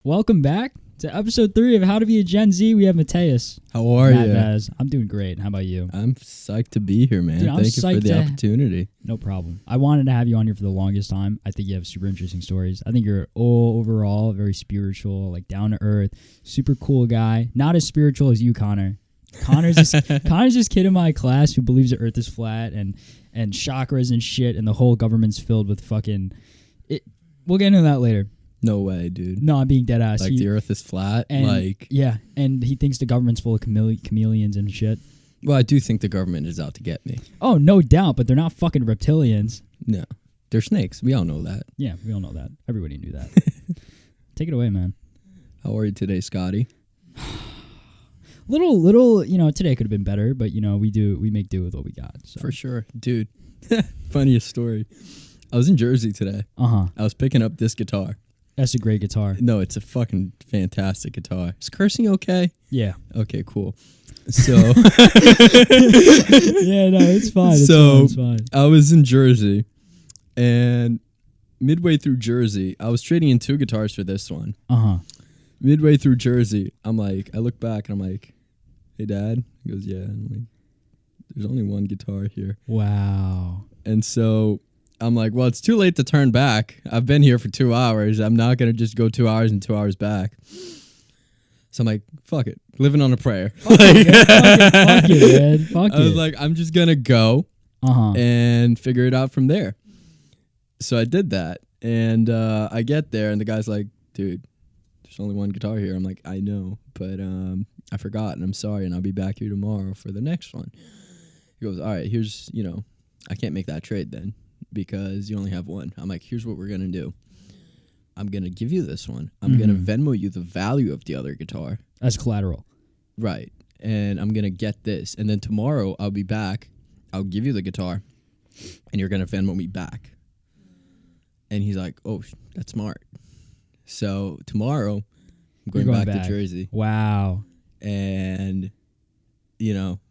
Welcome back to episode 3 of How to Be a Gen Z. We have Mateus. How are you? Vaz. I'm doing great. How about you? I'm psyched to be here, man. Dude, Thank you for the opportunity. No problem. I wanted to have you on here for the longest time. I think you have super interesting stories. I think you're overall very spiritual, like down to earth, super cool guy. Not as spiritual as you, Connor. Connor's this kid in my class who believes the earth is flat and chakras and shit, and the whole government's filled with fucking... We'll get into that later. No way, dude. No, I'm being dead ass. Like the earth is flat? Yeah, and he thinks the government's full of chameleons and shit. Well, I do think the government is out to get me. Oh, no doubt, but they're not fucking reptilians. No. They're snakes. We all know that. Yeah, we all know that. Everybody knew that. Take it away, man. How are you today, Scotty? Little, today could have been better, but, we make do with what we got. So. For sure. Dude, funniest story. I was in Jersey today. Uh-huh. I was picking up this guitar. That's a great guitar. No, it's a fucking fantastic guitar. Is cursing okay? Yeah. Okay, cool. So. Yeah, no, it's fine. It's fine. I was in Jersey, and midway through Jersey, I was trading in 2 guitars for this one. Uh-huh. Midway through Jersey, I look back and I'm like, hey, Dad? He goes, yeah. And I'm like, there's only one guitar here. Wow. And so I'm like, well, it's too late to turn back. I've been here for 2 hours. I'm not going to just go 2 hours and 2 hours back. So I'm like, fuck it. Living on a prayer. Fuck it, man. Fuck it. I was like, I'm just going to go and figure it out from there. So I did that. And I get there, and the guy's like, dude, there's only one guitar here. I'm like, I know, but I forgot, and I'm sorry, and I'll be back here tomorrow for the next one. He goes, all right, here's, I can't make that trade then, because you only have one. I'm like, here's what we're going to do. I'm going to give you this one. I'm going to Venmo you the value of the other guitar. As collateral. Right. And I'm going to get this. And then tomorrow I'll be back. I'll give you the guitar, and you're going to Venmo me back. And he's like, oh, that's smart. So tomorrow I'm going back to Jersey. Wow. And,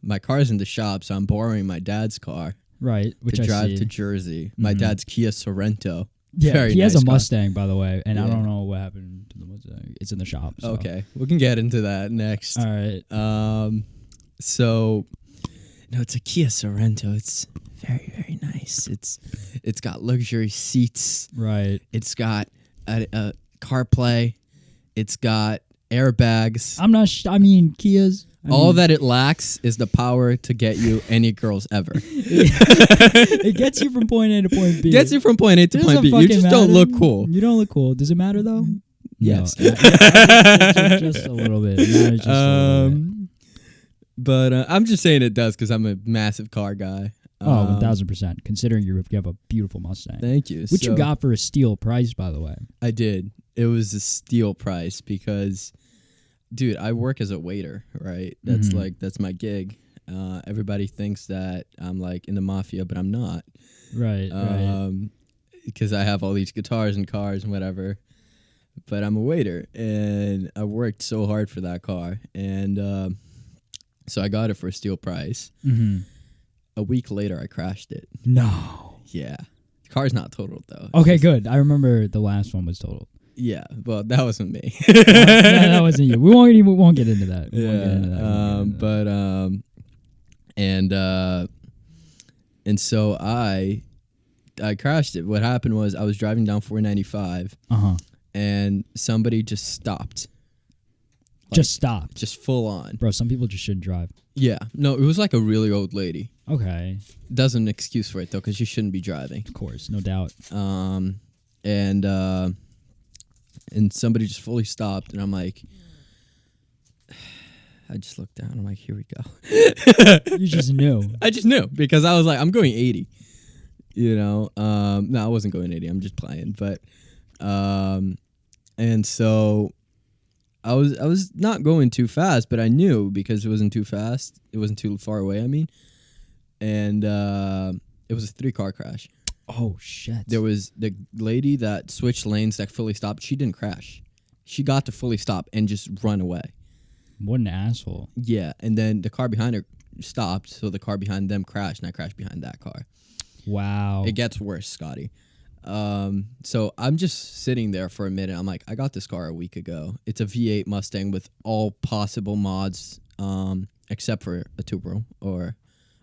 my car's in the shop, so I'm borrowing my dad's car. Right, which to I drive see. to Jersey. My dad's Kia Sorrento. Yeah, Very he has nice a car. Mustang, by the way, and I don't know what happened to the Mustang. It's in the shop. So. Okay, we can get into that next. All right. So, no, it's a Kia Sorrento. It's very, very nice. It's got luxury seats. Right. It's got a CarPlay. It's got airbags. Kias. All that it lacks is the power to get you any girls ever. It gets you from point A to point B. Gets you from point A to point B. You just don't look cool. You don't look cool. Does it matter though? Yes. No, just a little bit. Just a little bit. But I'm just saying it does because I'm a massive car guy. 1,000%. Considering you have a beautiful Mustang. Thank you. Which you got for a steal price, by the way. I did. It was a steal price because, dude, I work as a waiter, right? That's that's my gig. Everybody thinks that I'm like in the mafia, but I'm not. Right. Because I have all these guitars and cars and whatever. But I'm a waiter, and I worked so hard for that car, and so I got it for a steal price. Mm-hmm. A week later, I crashed it. No. Yeah. The car's not totaled, though. Okay, good. I remember the last one was totaled. Yeah, well, that wasn't me. That wasn't you. We won't get into that. And so I crashed it. What happened was I was driving down 495, and somebody just stopped. Just stopped. Just full on. Bro, some people just shouldn't drive. Yeah. No, it was like a really old lady. Okay. Doesn't excuse for it, though, because you shouldn't be driving. Of course, no doubt. And somebody just fully stopped, and I'm like, I just looked down. I'm like, here we go. You just knew. I just knew because I was like, I'm going 80. No, I wasn't going 80. I'm just playing, but and so I was not going too fast, but I knew because it wasn't too fast. It wasn't too far away. I mean, and it was a 3-car crash. Oh, shit. There was the lady that switched lanes that fully stopped. She didn't crash. She got to fully stop and just run away. What an asshole. Yeah, and then the car behind her stopped, so the car behind them crashed, and I crashed behind that car. Wow. It gets worse, Scotty. So I'm just sitting there for a minute. I'm like, I got this car a week ago. It's a V8 Mustang with all possible mods, except for a turbo or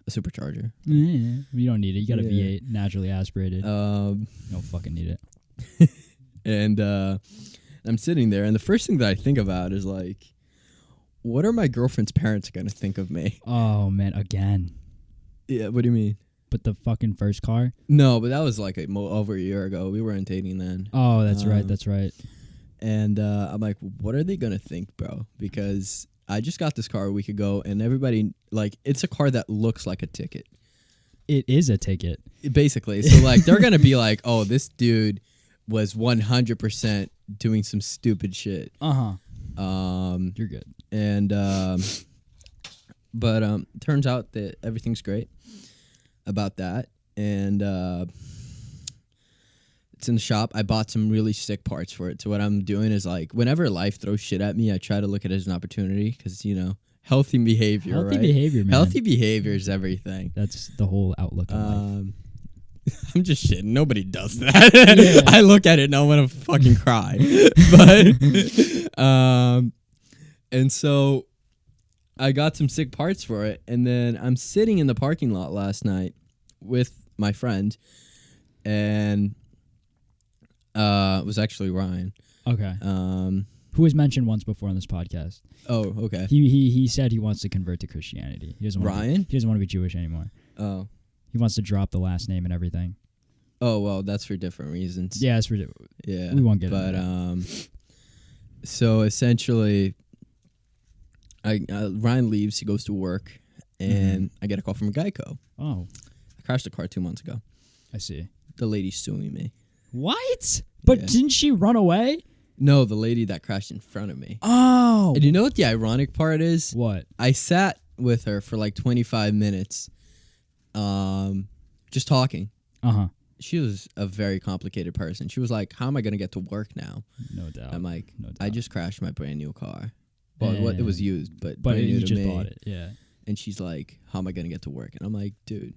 a supercharger. Yeah, you don't need it. You got a V8 naturally aspirated. You don't fucking need it. And I'm sitting there, and the first thing that I think about is like, what are my girlfriend's parents gonna think of me? Oh man, again. Yeah, what do you mean? But the fucking first car? No, but that was like over a year ago. We weren't dating then. Oh, that's right. That's right. And I'm like, what are they gonna think, bro? Because I just got this car a week ago, and everybody like, it's a car that looks like a ticket. It is a ticket. Basically. So like, they're gonna be like, oh, this dude was 100% doing some stupid shit. You're good. And but turns out that everything's great about that. And it's in the shop. I bought some really sick parts for it. So what I'm doing is like, whenever life throws shit at me, I try to look at it as an opportunity, because healthy behavior. Healthy behavior, man. Healthy behavior is everything. That's the whole outlook on life. I'm just shitting. Nobody does that. Yeah. I look at it and I want to fucking cry. But and so I got some sick parts for it, and then I'm sitting in the parking lot last night with my friend, and it was actually Ryan. Okay. Who was mentioned once before on this podcast. Oh, okay. He said he wants to convert to Christianity. He doesn't Ryan? He doesn't want to be Jewish anymore. Oh. He wants to drop the last name and everything. Oh, well, that's for different reasons. Yeah, it's for yeah. We won't get into that. But so essentially, Ryan leaves. He goes to work, and I get a call from Geico. Oh. I crashed a car 2 months ago. I see. The lady's suing me. What? But didn't she run away? No, the lady that crashed in front of me. Oh. And you know what the ironic part is? What? I sat with her for like 25 minutes, just talking. She was a very complicated person. She was like, how am I going to get to work now? No doubt. I'm like, no doubt. I just crashed my brand new car. Well, it was used, but brand new you to just me. bought it. Yeah. And she's like, how am I going to get to work? And I'm like, dude.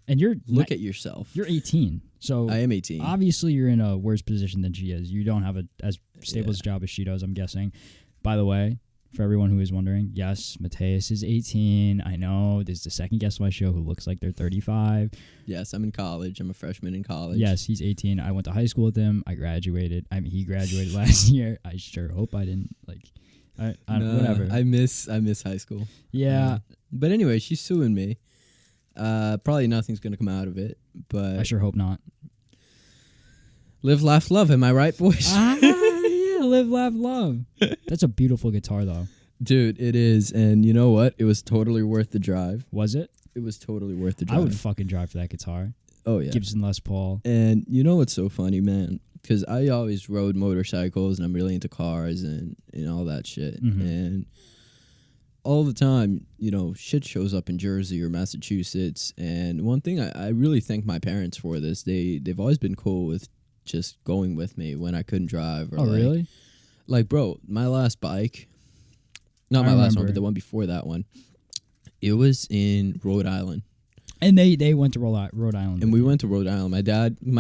And look at yourself. You're 18. So I am 18. Obviously, you're in a worse position than she is. You don't have as stable a job as she does, I'm guessing. By the way, for everyone who is wondering, yes, Mateus is 18. I know. There's the second guest on my show who looks like they're 35. Yes, I'm in college. I'm a freshman in college. Yes, he's 18. I went to high school with him. I graduated. I mean, he graduated last year. I sure hope I didn't, whatever. I miss high school. Yeah. But anyway, she's suing me. Probably nothing's going to come out of it, but I sure hope not. Live, laugh, love. Am I right, boys? Yeah, live, laugh, love. That's a beautiful guitar, though. Dude, it is. And you know what? It was totally worth the drive. Was it? It was totally worth the drive. I would fucking drive for that guitar. Oh, yeah. Gibson Les Paul. And you know what's so funny, man? Because I always rode motorcycles, and I'm really into cars and all that shit. And all the time, shit shows up in Jersey or Massachusetts. And one thing I really thank my parents for this. They've always been cool with just going with me when I couldn't drive. Or really? Like, bro, my last bike, not my last one, but the one before that one, it was in Rhode Island. And they went to Rhode Island. And we went to Rhode Island. My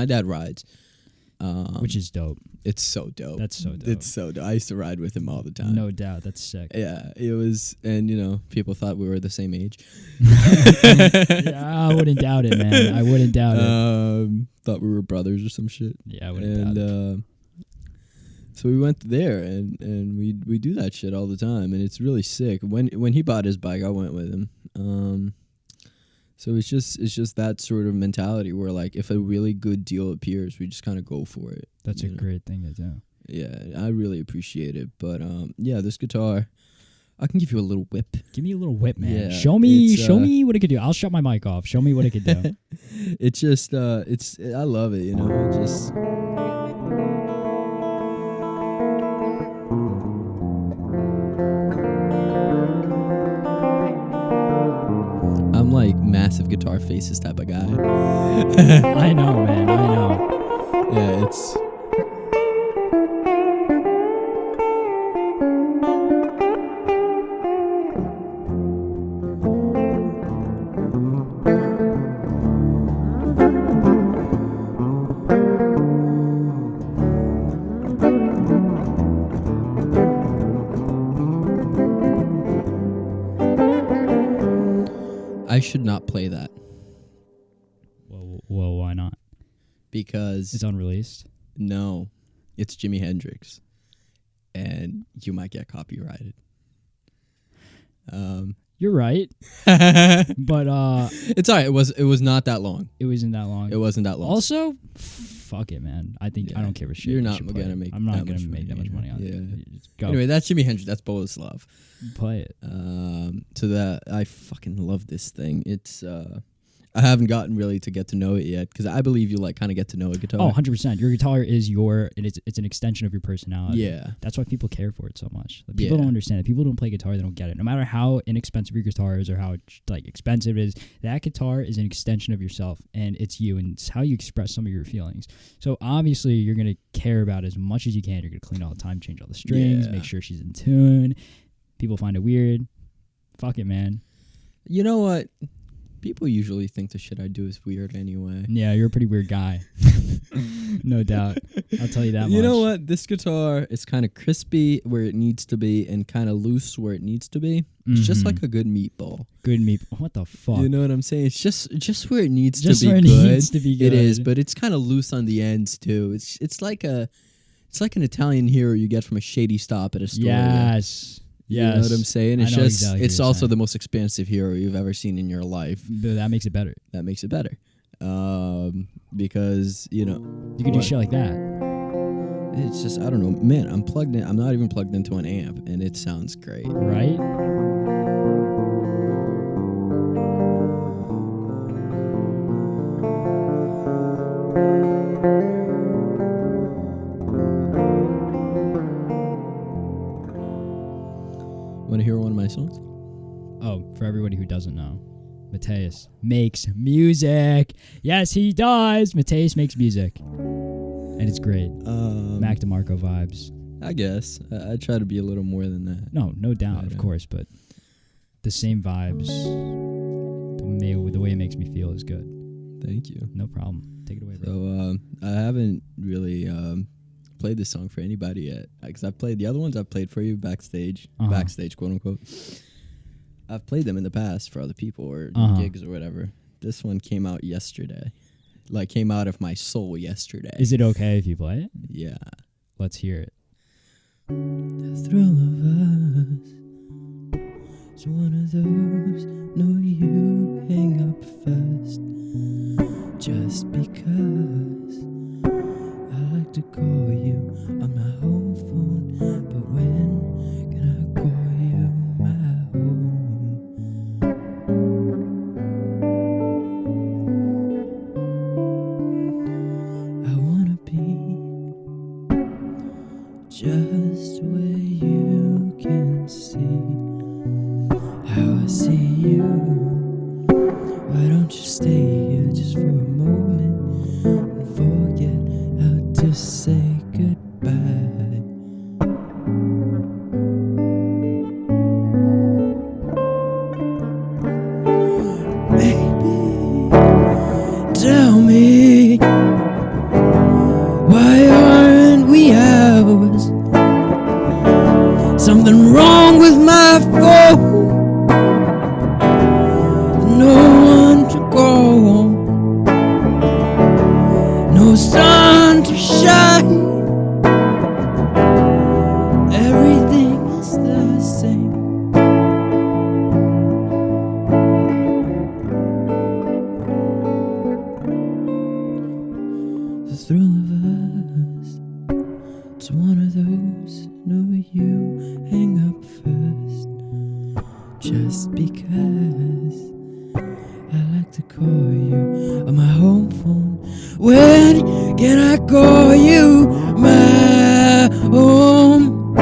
dad rides. Which is dope. It's so dope. That's so dope. It's so dope. I used to ride with him all the time. No doubt. That's sick. Yeah, it was, and people thought we were the same age. Yeah, I wouldn't doubt it, man. I wouldn't doubt it. Thought we were brothers or some shit. Yeah, I wouldn't doubt it. So we went there, and we do that shit all the time, and it's really sick. When he bought his bike, I went with him. So it's just that sort of mentality where, like, if a really good deal appears, we just kind of go for it. That's a great thing to do. Yeah, I really appreciate it. But yeah, this guitar, I can give you a little whip. Give me a little whip, man. Yeah, show me what it could do. I'll shut my mic off. Show me what it could do. It's just I love it. Just. I'm like massive guitar faces type of guy. I know, man. I know. Yeah, it's. I should not play that. Well, why not? Because it's unreleased. No, it's Jimi Hendrix, and you might get copyrighted. You're right, but it's alright. It was not that long. It wasn't that long. It wasn't that long. Also, fuck it, man. I think I don't care a shit. You're not gonna make. I'm not gonna make that much money on it. Just go. Anyway, that's Jimi Hendrix. That's Boleslav. Play it. So that I fucking love this thing. It's I haven't gotten really to get to know it yet because I believe you like kind of get to know a guitar. Oh, 100%. Your guitar is it's an extension of your personality. Yeah. That's why people care for it so much. Like, people don't understand it. People don't play guitar, they don't get it. No matter how inexpensive your guitar is or how like expensive it is, that guitar is an extension of yourself and it's you and it's how you express some of your feelings. So obviously you're going to care about it as much as you can. You're going to clean all the time, change all the strings, make sure she's in tune. People find it weird. Fuck it, man. You know what? People usually think the shit I do is weird anyway. Yeah, you're a pretty weird guy. No doubt. I'll tell you that much. You know what? This guitar is kind of crispy where it needs to be and kind of loose where it needs to be. It's just like a good meatball. Good meatball. What the fuck? You know what I'm saying? It's just where it needs just to be where good. It needs to be good. It is, but it's kind of loose on the ends too. It's like an Italian hero you get from a shady stop at a store. Yes. You know what I'm saying? It's just exactly it's also the most expensive hero you've ever seen in your life. But that makes it better. That makes it better. Because, you know, you can do shit like that. It's just I don't know, man, I'm plugged in. I'm not even plugged into an amp and it sounds great. Right? Want to hear one of my songs? Oh, for everybody who doesn't know, Mateus makes music. Yes, he does. Mateus makes music. And it's great. Mac DeMarco vibes. I guess. I try to be a little more than that. No doubt, of course, but the same vibes, the way it makes me feel is good. Thank you. No problem. Take it away, bro. So, I haven't really played this song for anybody yet. Because I've played the other ones I've played for you backstage, quote unquote. I've played them in the past for other people or gigs or whatever. This one came out yesterday. Like, came out of my soul yesterday. Is it okay if you play it? Yeah. Let's hear it. The thrill of us is one of those, no, you hang up first. Just because I like to call you on my home phone, but when can I call you my home? I wanna be just where you can see how I see you. Why don't you stay here just for a moment and forget how to say goodbye? Baby, tell me, why aren't we ours? Something wrong with my phone. No one to go home. No sun to shine. Everything is the same. The thrill of us, it's one of those, no, you hang up first. Just because I like to call you on my home phone. When can I call you my home?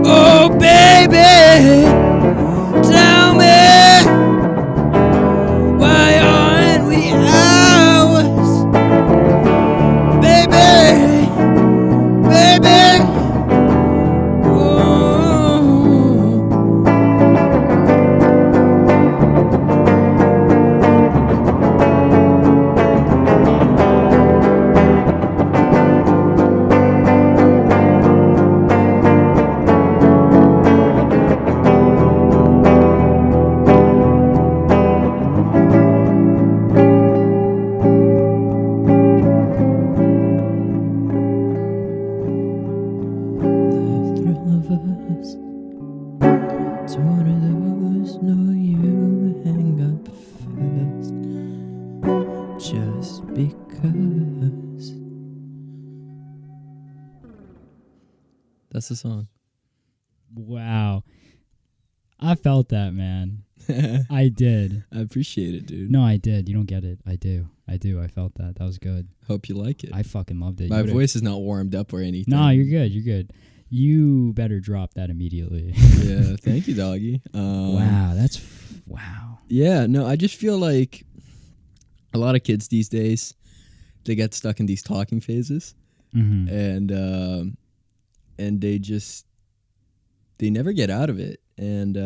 Oh baby, tell me, why aren't we ours? Baby, baby, oh. That's the song. Wow. I felt that, man. I did. I appreciate it, dude. No, I did. You don't get it. I do. I felt that. That was good. Hope you like it. I fucking loved it. My voice is not warmed up or anything. No, you're good. You're good. You better drop that immediately. Yeah, thank you, doggy. Wow, wow. Yeah, no, I just feel like a lot of kids these days, they get stuck in these talking phases, and they never get out of it, and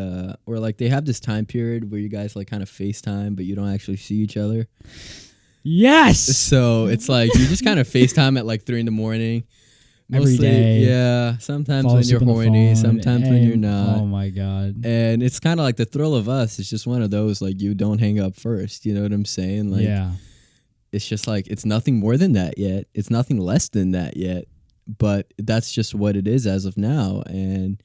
or like they have this time period where you guys like kind of FaceTime, but you don't actually see each other. Yes. So it's like you just kind of FaceTime at like 3 a.m. Every day. Yeah. Sometimes when you're horny, sometimes when you're not. Oh my God. And it's kind of like the thrill of us. It's just one of those, like, you don't hang up first. You know what I'm saying? Like, yeah. It's just like, it's nothing more than that yet. It's nothing less than that yet. But that's just what it is as of now. And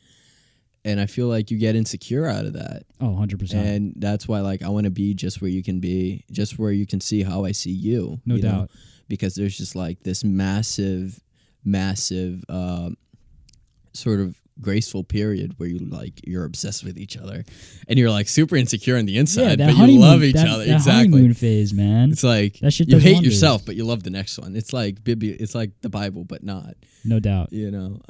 I feel like you get insecure out of that. Oh, 100%. And that's why, like, I want to be just where you can be, just where you can see how I see you. No doubt. Know? Because there's just like this massive sort of graceful period where you're obsessed with each other and you're like super insecure on the inside, but you love each other. That exactly. Honeymoon phase, man. It's like that shit you hate wonders. yourself, but you love the next one. It's like it's like the Bible, but not. No doubt. You know.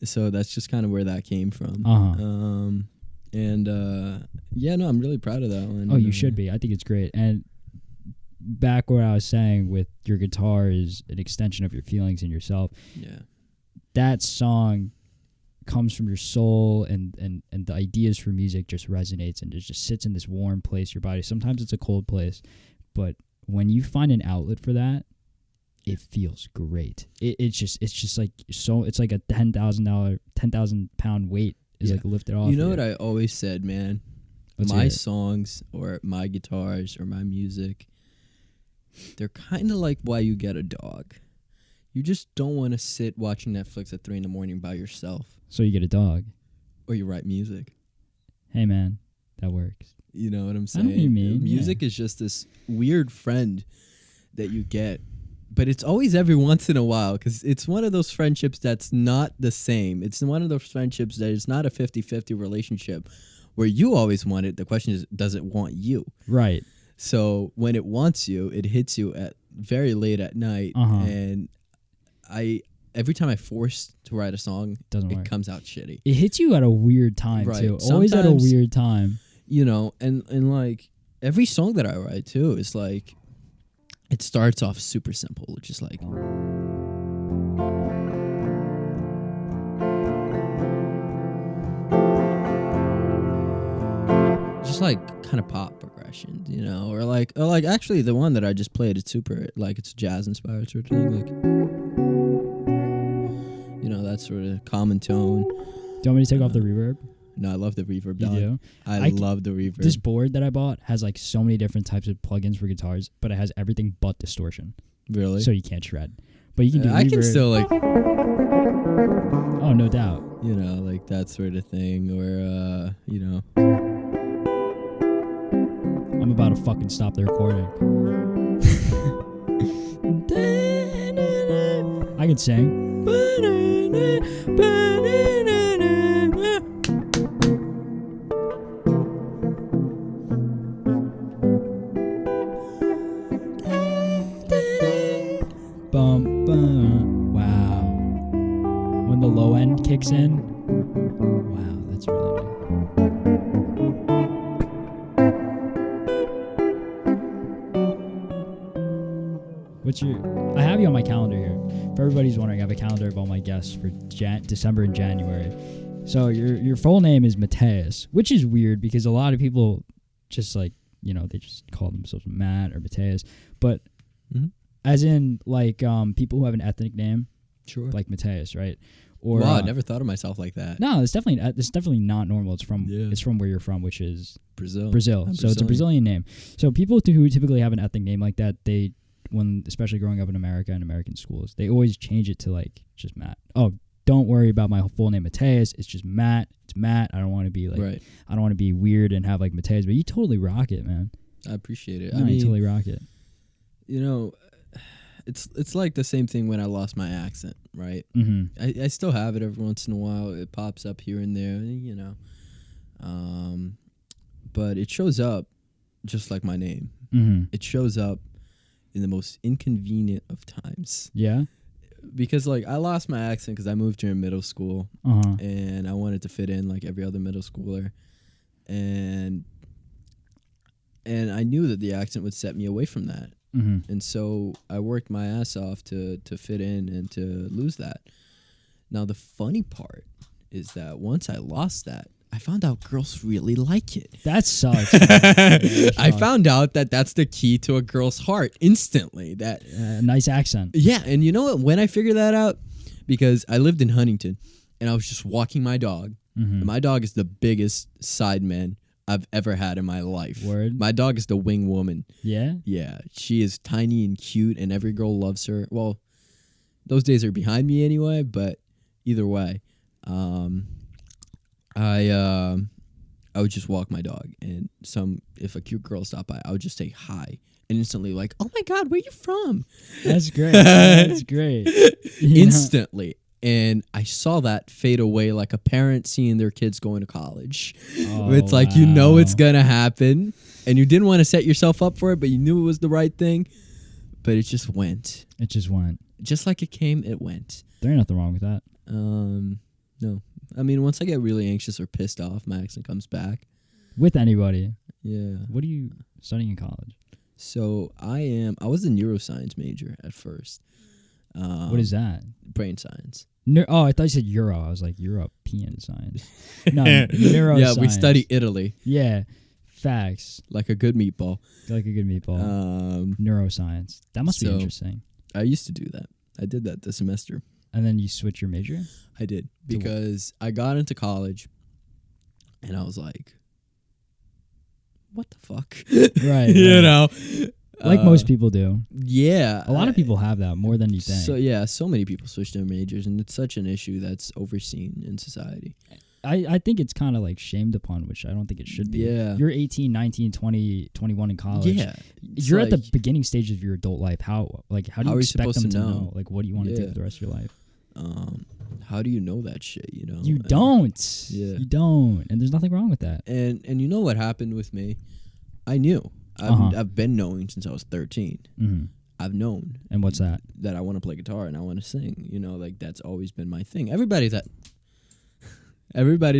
So that's just kind of where that came from. Yeah, no, I'm really proud of that one. Oh, you should be. I think it's great. And back where I was saying with your guitar is an extension of your feelings and yourself. Yeah. That song comes from your soul, and the ideas for music just resonates and it just sits in this warm place, your body. Sometimes it's a cold place, but when you find an outlet for that, it feels great. It's just like, so it's like a $10,000 pound weight is like lifted off. You know what I always said, man? My songs or my guitars or my music, they're kind of like why you get a dog. You just don't want to sit watching Netflix at 3 a.m. by yourself. So you get a dog. Or you write music. Hey, man, that works. You know what I'm saying? I know what you mean. Music is just this weird friend that you get. But it's always every once in a while, because it's one of those friendships that's not the same. It's one of those friendships that is not a 50-50 relationship where you always want it. The question is, does it want you? Right. So when it wants you, it hits you at very late at night. And every time I force to write a song, it comes out shitty. It hits you at a weird time, too. Always at a weird time. You know, and like every song that I write, too, is like, it starts off super simple, just like... just like kind of pop progressions, you know, or like actually the one that I just played, it's super, like, it's jazz inspired sort of thing, like, you know, that sort of common tone. Do you want me to take off the reverb? No, I love the reverb. You do? I love the reverb. This board that I bought has like so many different types of plugins for guitars, but it has everything but distortion. Really? So you can't shred. But you can do reverb. I can still like... Oh, no doubt. You know, like that sort of thing, or, you know... I'm about to fucking stop the recording. I can sing. Bum, bum. Wow. When the low end kicks in. Wow, that's really good. I have you on my calendar here. If everybody's wondering, I have a calendar of all my guests for December and January. So your full name is Mateus, which is weird because a lot of people just like, you know, they just call themselves Matt or Mateus. But as in like people who have an ethnic name, sure, like Mateus, right? Or wow, I never thought of myself like that. No, it's definitely not normal. It's from where you're from, which is Brazil. So it's a Brazilian name. So people who typically have an ethnic name like that, especially growing up in America and American schools, they always change it to like just Matt. Oh, don't worry about my full name, Mateus. It's just Matt. It's Matt. I don't want to be like, I don't want to be weird and have like Mateus, but you totally rock it, man. I appreciate it. No, you totally rock it. You know, it's like the same thing when I lost my accent, right? Mm-hmm. I still have it every once in a while. It pops up here and there, but it shows up just like my name. Mm-hmm. It shows up in the most inconvenient of times. Yeah. Because like I lost my accent because I moved here in middle school, and I wanted to fit in like every other middle schooler, and I knew that the accent would set me away from that. Mm-hmm. And so I worked my ass off to fit in and to lose that. Now, the funny part is that once I lost that, I found out girls really like it. That sucks. I found out that that's the key to a girl's heart instantly. That nice accent. Yeah, and you know what? When I figured that out, because I lived in Huntington, and I was just walking my dog. Mm-hmm. And my dog is the biggest sideman I've ever had in my life. Word. My dog is the wing woman. Yeah? Yeah, she is tiny and cute, and every girl loves her. Well, those days are behind me anyway, but either way, I would just walk my dog, and if a cute girl stopped by, I would just say hi, and instantly like, oh my God, where you from? That's great. That's great. Instantly. And I saw that fade away like a parent seeing their kids going to college. Oh, it's like, you know it's going to happen, and you didn't want to set yourself up for it, but you knew it was the right thing. But it just went. It just went. Just like it came, it went. There ain't nothing wrong with that. No. I mean, once I get really anxious or pissed off, my accent comes back. With anybody. Yeah. What are you studying in college? So I was a neuroscience major at first. What is that? Brain science. I thought you said Euro. I was like, European science. No, neuroscience. Yeah, we study Italy. Yeah, facts. Like a good meatball. Like a good meatball. Neuroscience. That must be interesting. I used to do that. I did that this semester. And then you switch your major? I did. Because I got into college, and I was like, what the fuck? Right. You know? Like most people do. Yeah. A lot of people have that, more than you think. So, yeah, so many people switch their majors, and it's such an issue that's overseen in society. I think it's kind of like shamed upon, which I don't think it should be. Yeah. You're 18, 19, 20, 21 in college. Yeah. You're at the beginning stage of your adult life. How do you expect them to know? Like, what do you want to do for the rest of your life? How do you know that shit, you know? You don't. Yeah. You don't. And there's nothing wrong with that. And you know what happened with me? I knew. I've been knowing since I was 13. Mm-hmm. I've known. And what's that? That I want to play guitar and I want to sing. You know, like that's always been my thing. Everybody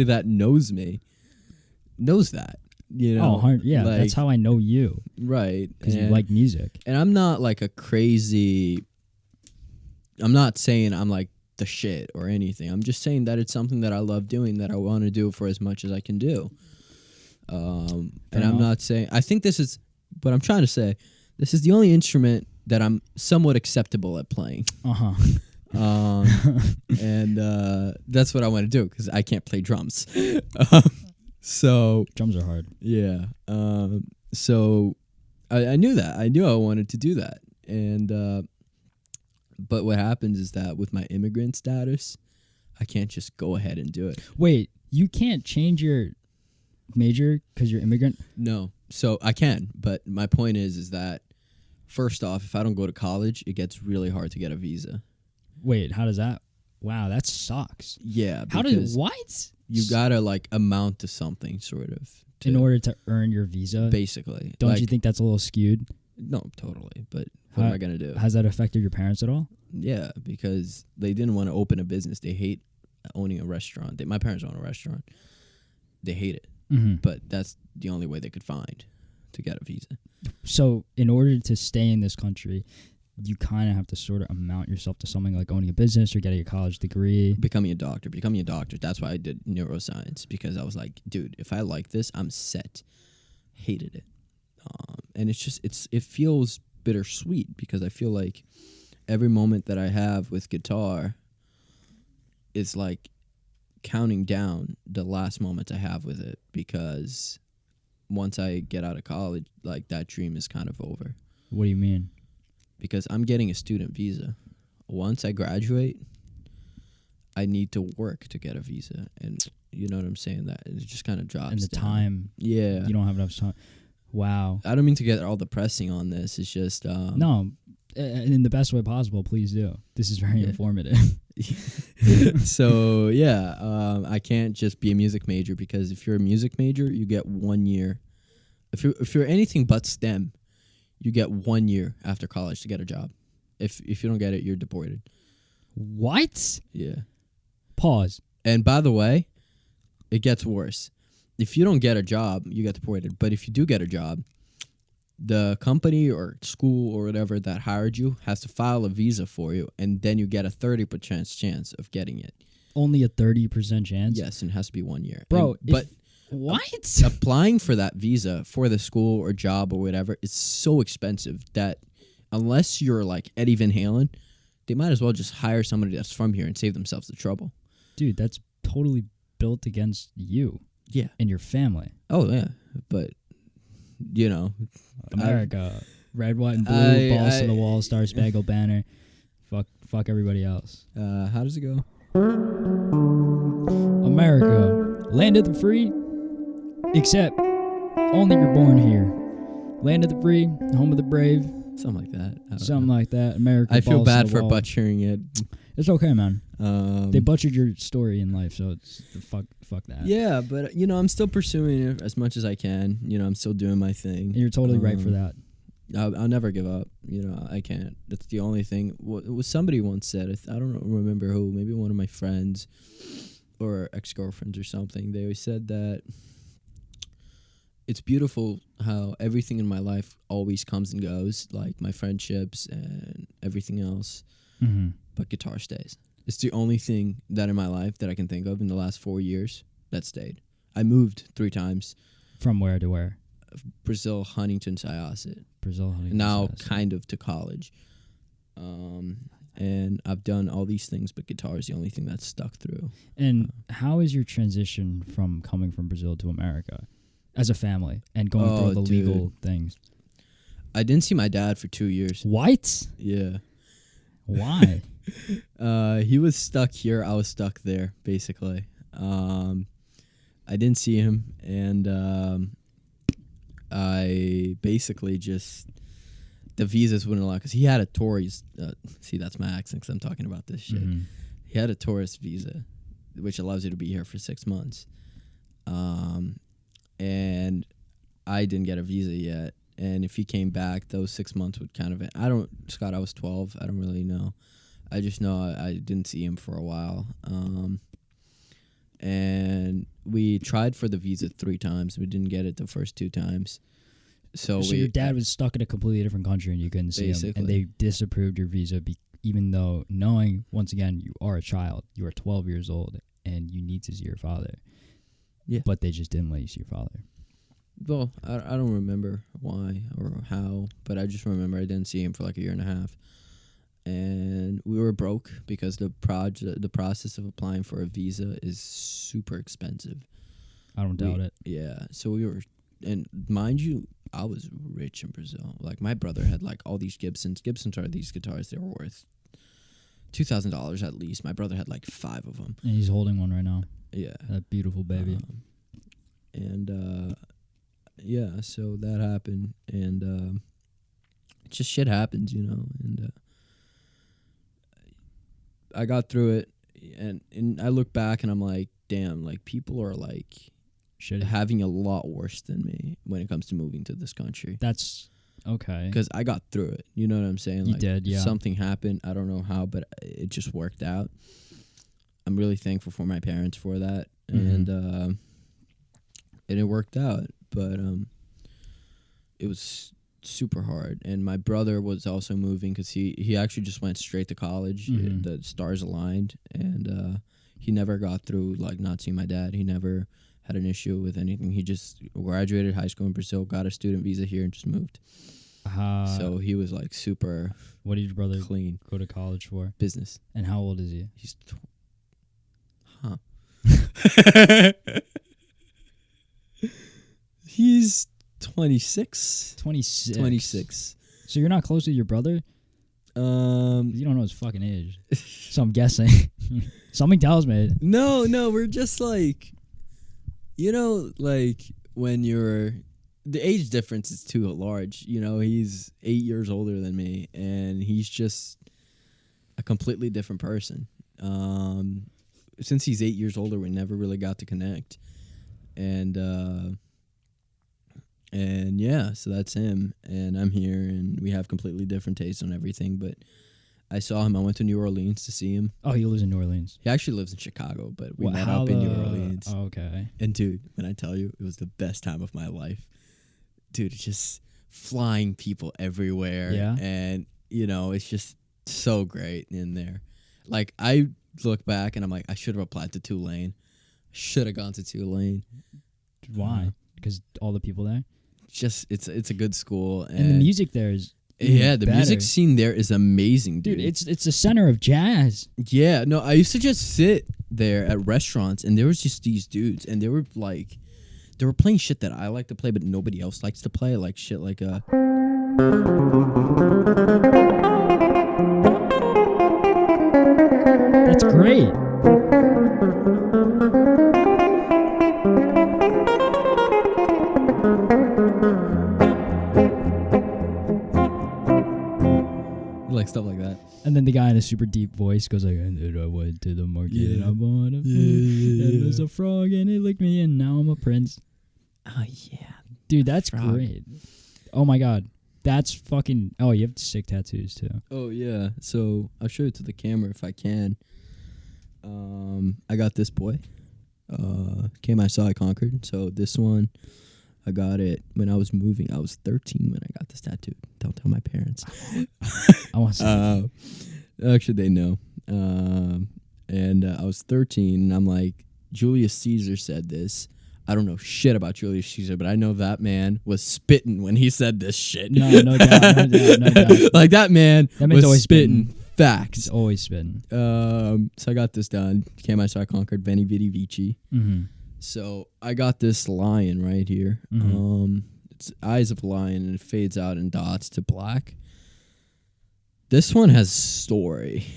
that knows me knows that. You know? Oh, yeah. Like, that's how I know you. Right. Because you like music. And I'm not like I'm not saying I'm like the shit or anything. I'm just saying that it's something that I love doing, that I want to do for as much as I can do. And I'm not saying, I think this is, but I'm trying to say, this is the only instrument that I'm somewhat acceptable at playing. And that's what I want to do, because I can't play drums. So drums are hard. Yeah. So I knew that. I knew I wanted to do that. And but what happens is that with my immigrant status, I can't just go ahead and do it. Wait, you can't change your major because you're immigrant? No. So I can, but my point is that first off, if I don't go to college, it gets really hard to get a visa. Wait, how does that? Wow, that sucks. Yeah. What? You gotta like amount to something sort of. In order to earn your visa? Basically. Don't you think that's a little skewed? No, totally. But what am I going to do? Has that affected your parents at all? Yeah, because they didn't want to open a business. They hate owning a restaurant. My parents own a restaurant. They hate it. Mm-hmm. But that's the only way they could find to get a visa. So in order to stay in this country, you kind of have to sort of amount yourself to something like owning a business or getting a college degree. Becoming a doctor. That's why I did neuroscience, because I was like, dude, if I like this, I'm set. Hated it. And it feels bittersweet, because I feel like every moment that I have with guitar is like counting down the last moments I have with it, because once I get out of college, like that dream is kind of over. What do you mean? Because I'm getting a student visa. Once I graduate, I need to work to get a visa, and you know what I'm saying? That it just kind of drops. And the down. Time, yeah, you don't have enough time. Wow. I don't mean to get all depressing on this. It's just no, in the best way possible, please do. This is very informative. So yeah, I can't just be a music major, because if you're a music major, you get 1 year. If you're anything but STEM, you get 1 year after college to get a job. If you don't get it, you're deported. What? Yeah. Pause. And by the way, it gets worse. If you don't get a job, you get deported. But if you do get a job, the company or school or whatever that hired you has to file a visa for you, and then you get a 30% chance of getting it. Only a 30% chance? Yes, and it has to be 1 year. Bro, but what? Applying for that visa for the school or job or whatever is so expensive that unless you're like Eddie Van Halen, they might as well just hire somebody that's from here and save themselves the trouble. Dude, that's totally built against you. Yeah. And your family. Oh, yeah. But, you know. America. Red, white, and blue, balls to the wall, Star Spangled Banner. Fuck everybody else. How does it go? America. Land of the free, except only you're born here. Land of the free, home of the brave. Something like that. Something like that. America. I feel bad for butchering it. It's okay, man. They butchered your story in life, so it's fuck that. Yeah, but I'm still pursuing it as much as I can. I'm still doing my thing. And you're totally right for that. I'll never give up. I can't. That's the only thing. What somebody once said. I don't remember who. Maybe one of my friends or ex-girlfriends or something. They always said that it's beautiful how everything in my life always comes and goes, like my friendships and everything else. Mm-hmm. But guitar stays. It's the only thing that in my life that I can think of in the last 4 years that stayed. I moved 3 times. From where to where? Brazil, Huntington, Syosset. Brazil, Huntington, now Syosset. Kind of to college. And I've done all these things, but guitar is the only thing that's stuck through. And how is your transition from coming from Brazil to America as a family and going through the legal things? I didn't see my dad for 2 years. What? Yeah. Why? He was stuck here. I was stuck there, basically. I didn't see him, and I basically just... The visas wouldn't allow, because he had a tourist. See, that's my accent, because I'm talking about this shit. Mm-hmm. He had a tourist visa, which allows you to be here for 6 months. And I didn't get a visa yet. And if he came back, those 6 months would kind of... Scott, I was 12. I don't really know. I just know I didn't see him for a while. And we tried for the visa 3 times. We didn't get it the first 2 times. So your dad was stuck in a completely different country and you couldn't see him, and they disapproved your visa, even though knowing, once again, you are a child, you are 12 years old, and you need to see your father. Yeah. But they just didn't let you see your father. Well, I don't remember why or how, but I just remember I didn't see him for like 1.5 years. And we were broke because the process of applying for a visa is super expensive. I don't doubt it. Yeah. So we were... And mind you, I was rich in Brazil. Like, my brother had, like, all these Gibsons. Gibsons are these guitars. They were worth $2,000 at least. My brother had, like, 5 of them. And he's holding one right now. Yeah. That beautiful baby. Yeah, so that happened. And just shit happens, And I got through it. And I look back, and I'm like, damn, like, people are, like... having a lot worse than me when it comes to moving to this country. That's okay. Because I got through it. You know what I'm saying? You did, yeah. Something happened. I don't know how, but it just worked out. I'm really thankful for my parents for that. Mm-hmm. And it worked out. But it was super hard. And my brother was also moving because he actually just went straight to college. Mm-hmm. The stars aligned. And he never got through, like, not seeing my dad. He never... had an issue with anything. He just graduated high school in Brazil, got a student visa here, and just moved. So he was like super. What did your brother clean go to college for? Business. And how old is he? He's He's 26. 26. So you're not close with your brother? You don't know his fucking age. So I'm guessing. Something tells me. No, we're just like, like when you're the age difference is too large. You know, he's 8 years older than me, and he's just a completely different person. Since he's 8 years older, we never really got to connect, and yeah, so that's him, and I'm here, and we have completely different tastes on everything. But I saw him. I went to New Orleans to see him. Oh, he lives in New Orleans. He actually lives in Chicago, but we met up in New Orleans. Oh, okay. And dude, when I tell you, it was the best time of my life. Dude, it's just flying people everywhere. Yeah. And, you know, it's just so great in there. Like, I look back and I'm like, I should have applied to Tulane. Should have gone to Tulane. Why? Because all the people there? Just, it's a good school. And the music there is the better. music scene there is amazing, dude. It's the center of jazz. Yeah, no, I used to just sit there at restaurants, and there was just these dudes, and they were playing shit that I like to play, but nobody else likes to play, like shit like That's great. like stuff like that. And then the guy in a super deep voice goes like, and then I went to the market and I bought a fish, and there's a frog and it licked me and now I'm a prince. Oh yeah, dude, that's frog. great. Oh my god, that's fucking. Oh, you have sick tattoos too. Oh yeah, so I'll show it to the camera if I can. I got this boy. Came I saw I conquered. So this one, I got it when I was moving. I was 13 when I got this tattoo. Don't tell my parents. I want to see. Actually, they know. And I was 13, and I'm like, Julius Caesar said this. I don't know shit about Julius Caesar, but I know that man was spitting when he said this shit. No doubt. Like that man was always spitting facts. He's always spitting. So I got this done. Came I saw I conquered. Veni Vidi Vici. Mm-hmm. So I got this lion right here. Mm-hmm. It's eyes of a lion, and it fades out in dots to black. This one has story.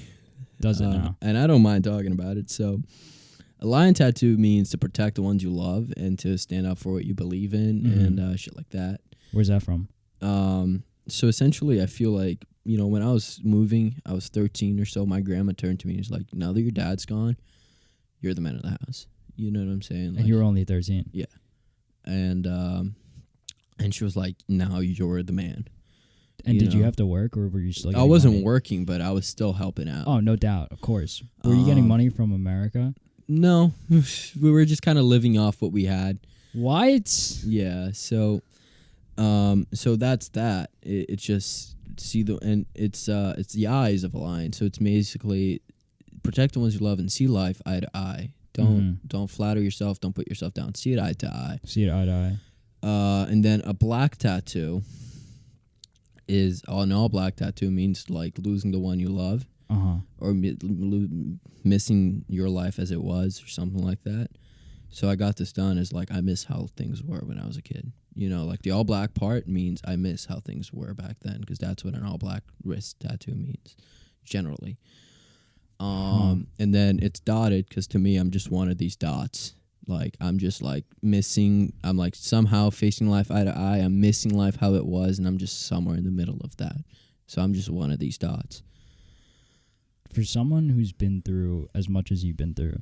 Does it now? And I don't mind talking about it. So a lion tattoo means to protect the ones you love and to stand up for what you believe in, and shit like that. Where's that from? So essentially, I feel like, you know, when I was moving, I was 13 or so, my grandma turned to me and was like, now that your dad's gone, you're the man of the house. You know what I'm saying? Like, and you were only 13. Yeah. And she was like, now you're the man. And did you have to work, or were you still getting I wasn't money? working, but I was still helping out. Oh, no doubt. Of course. Were you getting money from America? No. We were just kind of living off what we had. What? Yeah. So that's that. It's just it's the eyes of a lion. So it's basically protect the ones you love and see life eye to eye. Don't flatter yourself. Don't put yourself down. See it eye to eye. See it eye to eye. And then a black tattoo is an all black tattoo means like losing the one you love, or missing your life as it was, or something like that. So I got this done as like I miss how things were when I was a kid. You know, like the all black part means I miss how things were back then, because that's what an all black wrist tattoo means, generally. And then it's dotted because to me I'm just one of these dots. Like I'm just like missing. I'm like somehow facing life eye to eye. I'm missing life how it was, and I'm just somewhere in the middle of that. So I'm just one of these dots. For someone who's been through as much as you've been through,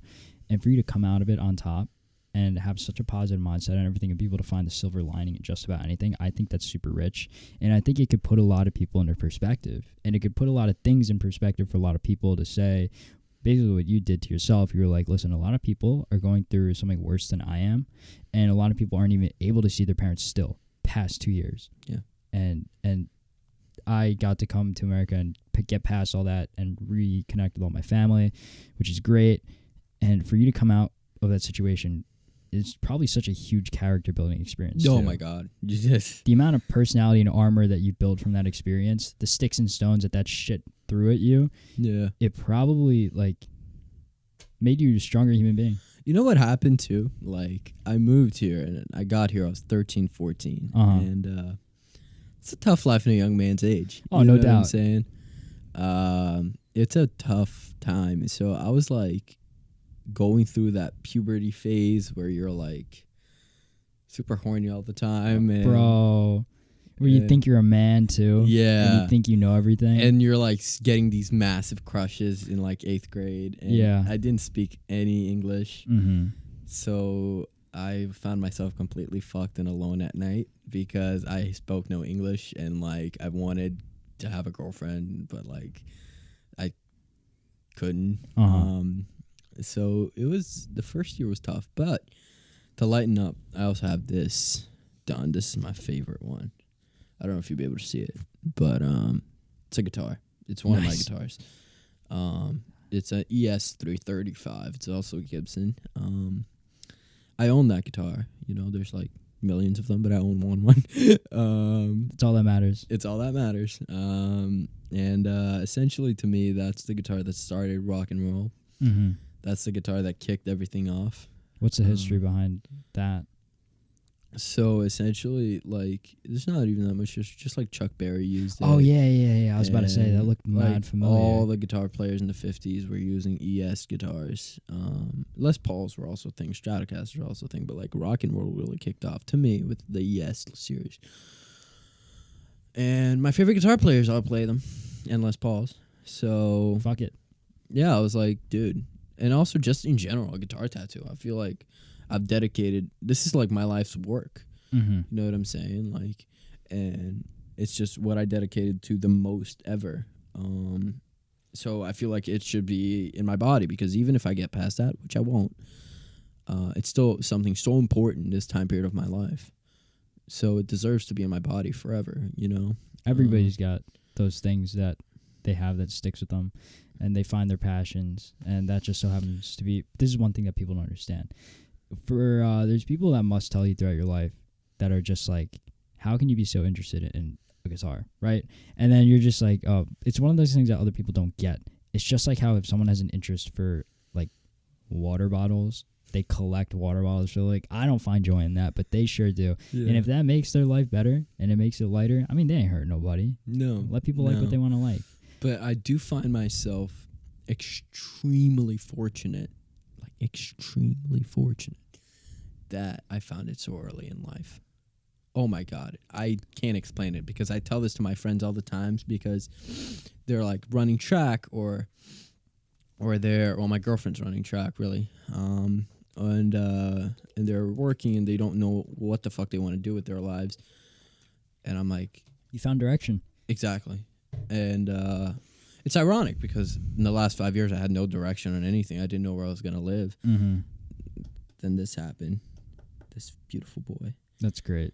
and for you to come out of it on top and have such a positive mindset and everything, and be able to find the silver lining in just about anything, I think that's super rich. And I think it could put a lot of people into perspective, and it could put a lot of things in perspective for a lot of people to say, basically what you did to yourself. You were like, listen, a lot of people are going through something worse than I am, and a lot of people aren't even able to see their parents still past 2 years. Yeah. And I got to come to America and get past all that and reconnect with all my family, which is great. And for you to come out of that situation is probably such a huge character building experience. Oh too. my God. Yes. The amount of personality and armor that you build from that experience, the sticks and stones that shit threw at you. Yeah. It probably like made you a stronger human being. You know what happened too? Like I moved here and I got here, I was 13, 14. And it's a tough life in a young man's age. Oh, no doubt. What I'm saying? It's a tough time. So I was like going through that puberty phase where you're like super horny all the time, and bro. Where you think you're a man too. Yeah. And you think you know everything. And you're like getting these massive crushes in like 8th grade. And yeah. I didn't speak any English. Mm-hmm. So I found myself completely fucked and alone at night because I spoke no English, and like I wanted to have a girlfriend, but like I couldn't. So it was, the first year was tough, but to lighten up, I also have this done. This is my favorite one. I don't know if you'll be able to see it, but it's a guitar. It's one of my guitars. It's an ES335. It's also a Gibson. I own that guitar. You know, there's like millions of them, but I own one. It's all that matters. It's all that matters. And essentially, to me, that's the guitar that started rock and roll. Mm-hmm. That's the guitar that kicked everything off. What's the history behind that? So essentially, like, there's not even that much. Just like Chuck Berry used it. Oh yeah. I was about to say that looked mad like familiar. all the guitar players in the 50s were using ES guitars. Les Pauls were also a thing. Stratocasters were also a thing. But like rock and roll really kicked off to me with the ES series. And my favorite guitar players, I'll play them, and Les Pauls. So fuck it. Yeah, I was like, dude. And also just in general, a guitar tattoo. I feel like I've dedicated, this is like my life's work. Mm-hmm. You know what I'm saying? Like, and it's just what I dedicated to the most ever. So I feel like it should be in my body, because even if I get past that, which I won't, it's still something so important this time period of my life. So it deserves to be in my body forever, you know? Everybody's got those things that they have that sticks with them, and they find their passions, and that just so happens to be, this is one thing that people don't understand. There's people that must tell you throughout your life that are just like, how can you be so interested in a guitar, right? And then you're just like, oh, it's one of those things that other people don't get. It's just like how if someone has an interest for like water bottles, they collect water bottles. So like, I don't find joy in that, but they sure do. Yeah. And if that makes their life better and it makes it lighter, I mean, they ain't hurt nobody. No. Let people like what they want to like. But I do find myself extremely fortunate that I found it so early in life. Oh my God. I can't explain it, because I tell this to my friends all the times, because they're like running track or my girlfriend's running track really. And they're working and they don't know what the fuck they want to do with their lives. And I'm like, you found direction. Exactly. And it's ironic, because in the last 5 years I had no direction on anything. I didn't know where I was going to live. Mm-hmm. Then this happened. This beautiful boy. That's great.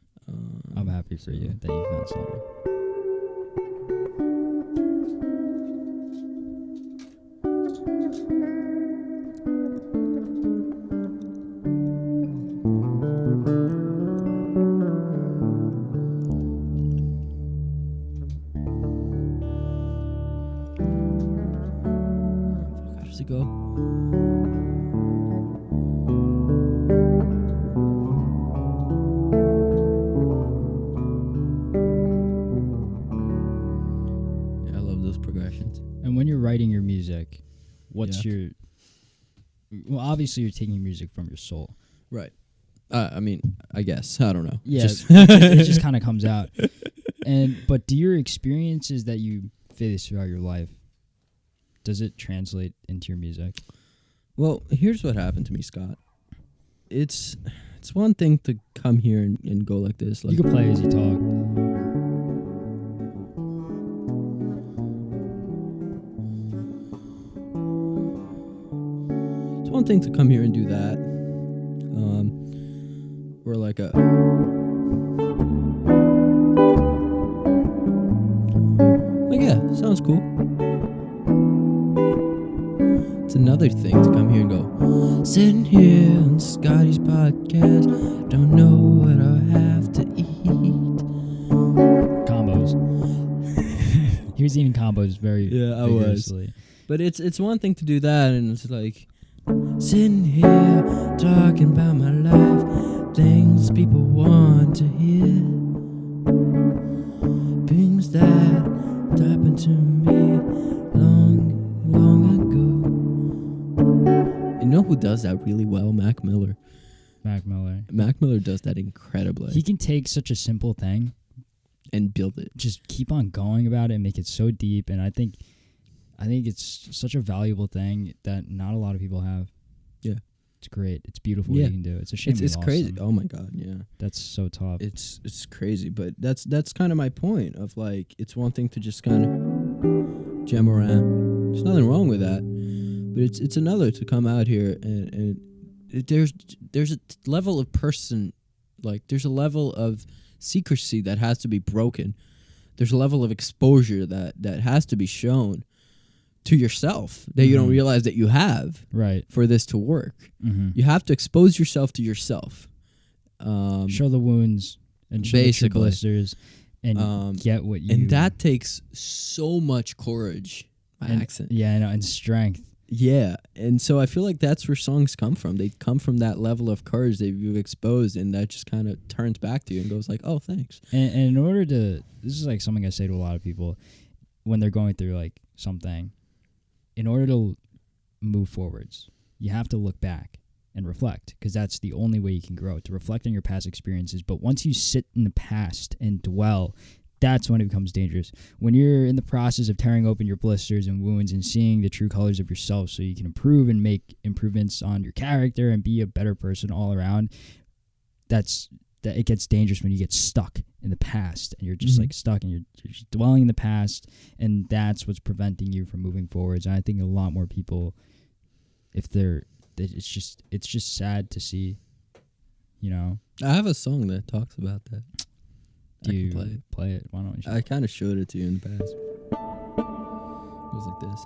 I'm happy for you that you found something. How does it go? And when you're writing your music, what's your... Well, obviously you're taking music from your soul. Right. I mean, I guess. I don't know. Yeah, it just kind of comes out. But do your experiences that you face throughout your life, does it translate into your music? Well, here's what happened to me, Scott. It's one thing to come here and go like this. Like, you can play as you talk. One thing to come here and do that, or like a yeah, sounds cool. It's another thing to come here and go, sitting here on Scotty's podcast, don't know what I'll have to eat. Combos. He was eating combos very vigorously. I was. But it's one thing to do that, and it's like, sitting here talking about my life, things people want to hear, things that happened to me long ago. You know who does that really well? Mac Miller. Mac Miller. Mac Miller does that incredibly. He can take such a simple thing and build it. Just keep on going about it and make it so deep. And I think it's such a valuable thing that not a lot of people have. Yeah. It's great. It's beautiful what you can do. It's a shame. It's crazy. Oh my God, yeah. That's so tough. It's crazy, but that's kind of my point of like, it's one thing to just kind of jam around. There's nothing wrong with that, but it's another to come out here and there's a level of there's a level of secrecy that has to be broken. There's a level of exposure that has to be shown to yourself that you don't realize that you have for this to work. You have to expose yourself to yourself. Show the wounds and show the blisters and get what you... And that takes so much courage. Accent. Yeah, I know, and strength. Yeah, and so I feel like that's where songs come from. They come from that level of courage that you've exposed, and that just kind of turns back to you and goes like, oh, thanks. And in order to... This is like something I say to a lot of people when they're going through like something. In order to move forwards, you have to look back and reflect, because that's the only way you can grow, to reflect on your past experiences. But once you sit in the past and dwell, that's when it becomes dangerous. When you're in the process of tearing open your blisters and wounds and seeing the true colors of yourself so you can improve and make improvements on your character and be a better person all around, that it gets dangerous when you get stuck in the past and you're just like stuck and you're just dwelling in the past, and that's what's preventing you from moving forwards. And I think a lot more people, it's just sad to see, you know. I have a song that talks about that. Do you play it? Why don't you? I kind of showed it to you in the past. It was like this.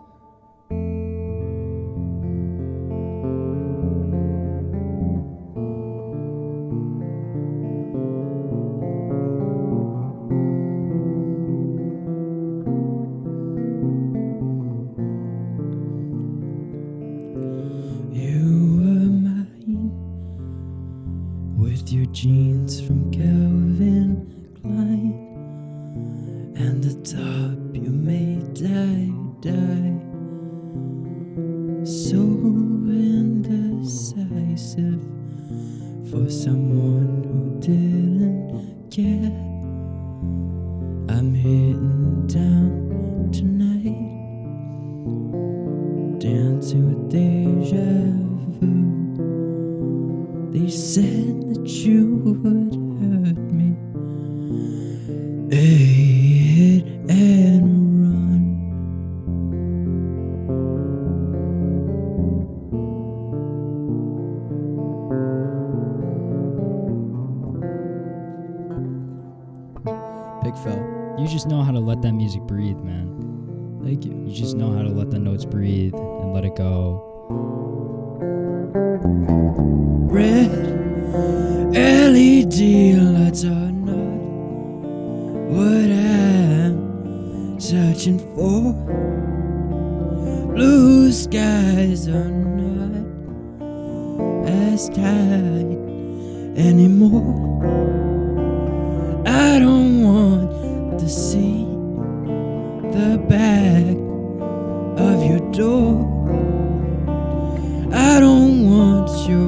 Your jeans from Calvin Klein, and the top you made die, so indecisive for someone who didn't care. I'm hitting down tonight, dancing with deja vu. They said that you would hurt me, hit and run. Big fell. You just know how to let that music breathe, man. Thank you. You just know how to let the notes breathe and let it go. Red LED lights are not what I'm searching for. Blue skies are not as tight anymore. I don't want to see the back of your door. I don't want your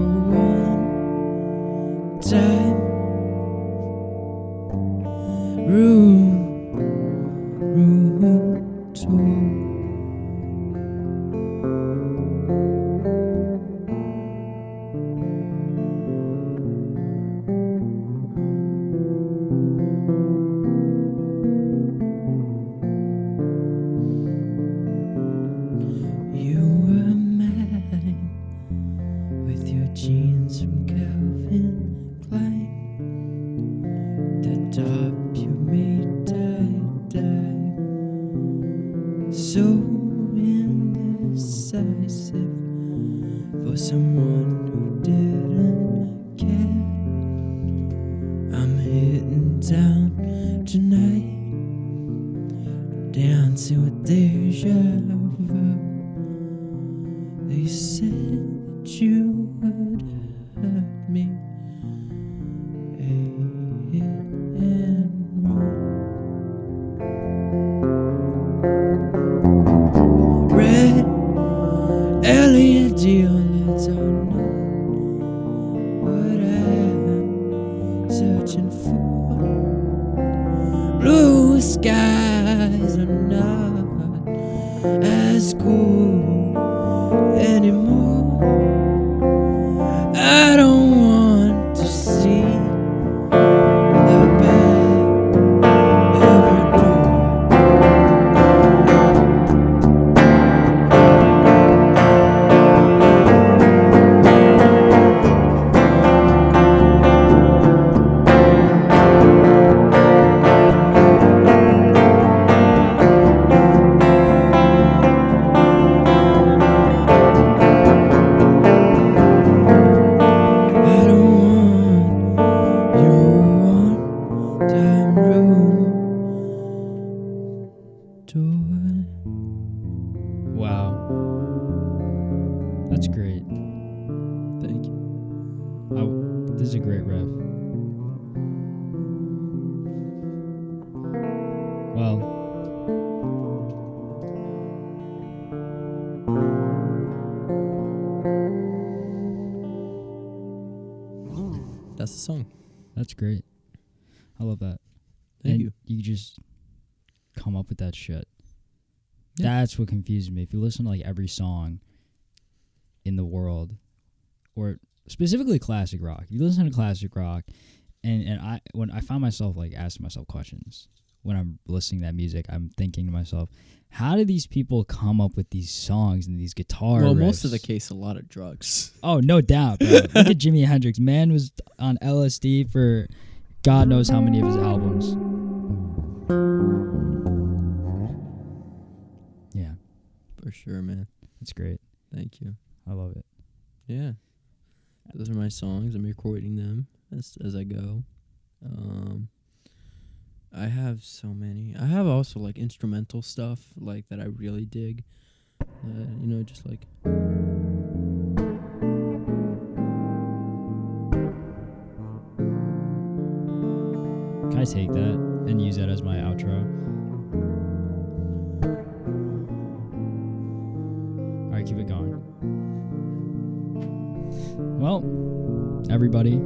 one-time room tour. You were mine with your jeans from Calvin Klein. The top you made die, so indecisive for someone who didn't care. I'm hitting down tonight, dancing with deja vu. They said that you would hurt me, hit and run. Red LED lights are not what searching for. Blue skies are not as cool anymore. I don't want to see the back of your door. Wow. That's great. Thank you. This is a great riff. Well, that's the song. that's great. I love that. Thank And you. You just come up with that shit. Yeah. That's what confuses me. If you listen to like every song in the world, or specifically classic rock, if you listen to classic rock, and when I find myself like asking myself questions when I'm listening to that music, I'm thinking to myself, how do these people come up with these songs and these guitar Well, riffs? most of the case, a lot of drugs. Oh, no doubt, bro. Look at Jimi Hendrix. Man was on LSD for God knows how many of his albums. Yeah, For sure, man. that's great. Thank you. I love it. Yeah. Those are my songs. I'm recording them as I go. I have so many. I have also like instrumental stuff like that I really dig. Just like Can I take that and use that as my outro? All right, keep it going. Well, everybody,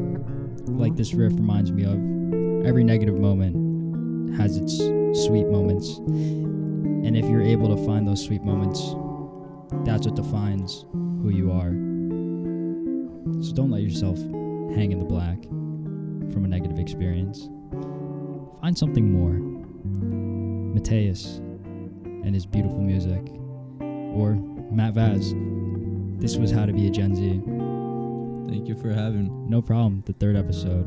like this riff reminds me of, every negative moment has its sweet moments. And if you're able to find those sweet moments, that's what defines who you are. So don't let yourself hang in the black from a negative experience. Find something more. Mateus and his beautiful music. Or Matt Vaz. This was How to Be a Gen Z. thank you for having me. No problem, the third episode.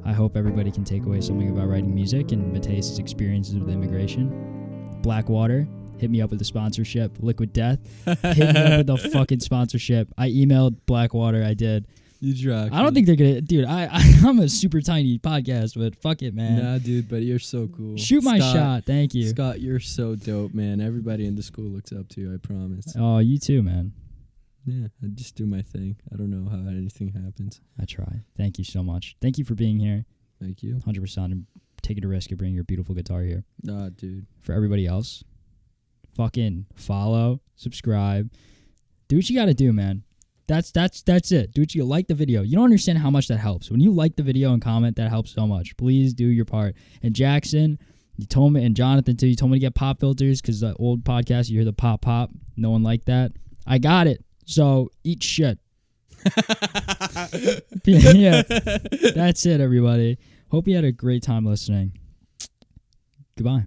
I hope everybody can take away something about writing music and Mateus' experiences with immigration. Blackwater, hit me up with a sponsorship. Liquid Death, hit me up with a fucking sponsorship. I emailed Blackwater, I did. You tried. I don't think they're gonna, dude. I'm a super tiny podcast, but fuck it, man. Nah, dude, but you're so cool. Shoot my Scott, shot, thank you. Scott, you're so dope, man. Everybody in the school looks up to you, I promise. Oh, you too, man. Yeah, I just do my thing. I don't know how anything happens. I try. Thank you so much. Thank you for being here. Thank you. 100%. And taking a risk of bringing your beautiful guitar here. Nah, dude. For everybody else, fucking follow, subscribe, do what you gotta do, man. That's it. Do what you like the video. You don't understand how much that helps. When you like the video and comment, that helps so much. Please do your part. And Jackson, you told me, and Jonathan too, you told me to get pop filters because the old podcast, you hear the pop pop. No one liked that. I got it. So eat shit. Yeah. That's it, everybody. Hope you had a great time listening. Goodbye.